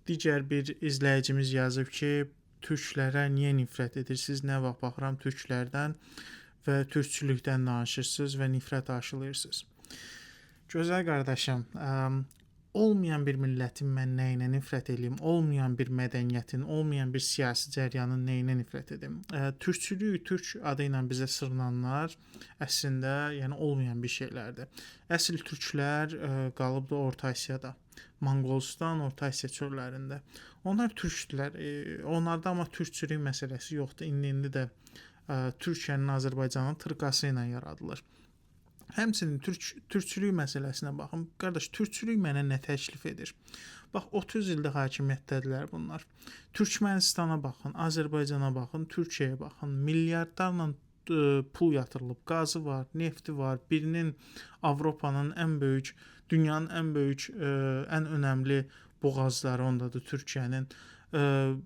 Digər bir izləyicimiz yazıb ki, türklərə niyə nifrət edirsiniz? Nə vaxt baxıram türklərdən və türkçülükdən danışırsınız və nifrət aşılayırsınız. Gözəl qardaşım, olmayan bir millətin mən nəyinə nifrət eləyim? Olmayan bir mədəniyyətin, olmayan bir siyasi cəryanın nəyinə nifrət edim? Türkçülük, türk adı ilə bizə sığınanlar əslində, yəni olmayan bir şeylərdir. Əsl türklər qalıbdı Orta Asiyada. Monqolistan, Orta Asiya çöllərində. Onlar türkdülər. Onlarda amma türkçülük məsələsi yoxdur. İndi də Türkiyənin Azərbaycanın tırqası ilə yaradılır. Həmçinin türkçülük məsələsinə baxın. Qardaş, türkçülük mənə nə təklif edir? Bax, 30 ildir hakimiyyətdədirlər bunlar. Türkmənistana baxın, Azərbaycana baxın, Türkiyəyə baxın. Milyardlarla pul yatırılıb. Qazı var, nefti var. Birinin Avropanın ən böyük, dünyanın ən böyük, ən önəmli boğazları ondadır Türkiyənin.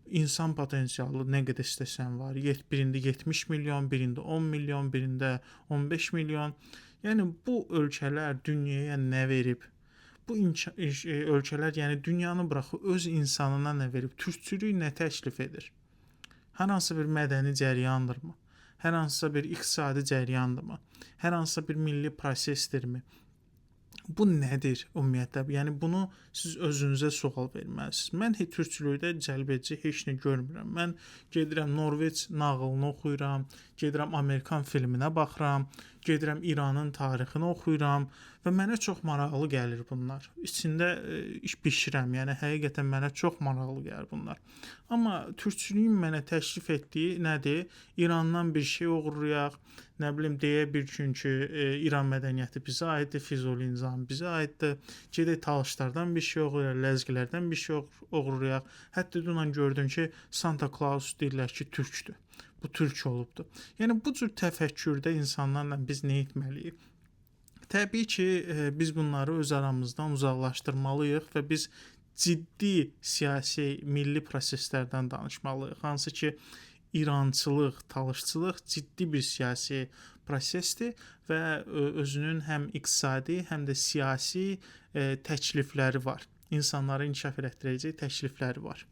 İnsan potensialı nə qədər istəsən var. Birində 70 milyon, birində 10 milyon, birində 15 milyon. Yəni bu ölkələr dünyaya nə verib? Bu ölkələr, yəni dünyanı buraxıb öz insanına nə verib? Türkçülük nə təklif edir? Hər hansı bir mədəni cəriyandırmı? Hər hansısa bir iqtisadi cəriyandırmı? Hər hansısa bir milli prosesdirmi? Bu nədir ümumiyyətlə? Yəni bunu siz özünüzə sual verməlisiniz. Mən türkçülükdə cəlbedici heç nə görmürəm. Mən gedirəm Norveç nağılını oxuyuram, gedirəm Amerikan filminə baxıram, gedirəm İranın tarixini oxuyuram və mənə çox maraqlı gəlir bunlar. İçində iş bişirəm, yəni həqiqətən mənə çox maraqlı gəlir bunlar. Amma türkçülüyün mənə təklif etdiyi nədir? İrandan bir şey oğurlayaq, nə bilim deyə bir gün ki, İran mədəniyyəti bizə aiddir, Füzuli nizamı bizə aiddir. Gedək Talışlardan bir şey oğurlayaq, Ləzgilərdən bir şey oğurlayaq. Hətta dünən gördüm ki, Santa Claus deyirlər ki, türkdür. Bu türk olubdur. Yəni bu cür təfəkkürdə insanlarla biz nə etməliyik? Təbii ki, biz bunları öz aramızdan uzaqlaşdırmalıyıq və biz ciddi siyasi, milli proseslərdən danışmalıyıq. Hansı ki, İrançılıq, Talışçılıq ciddi bir siyasi prosesdir və özünün həm iqtisadi, həm də siyasi təklifləri var. İnsanları inkişaf elətdirəcək təklifləri var.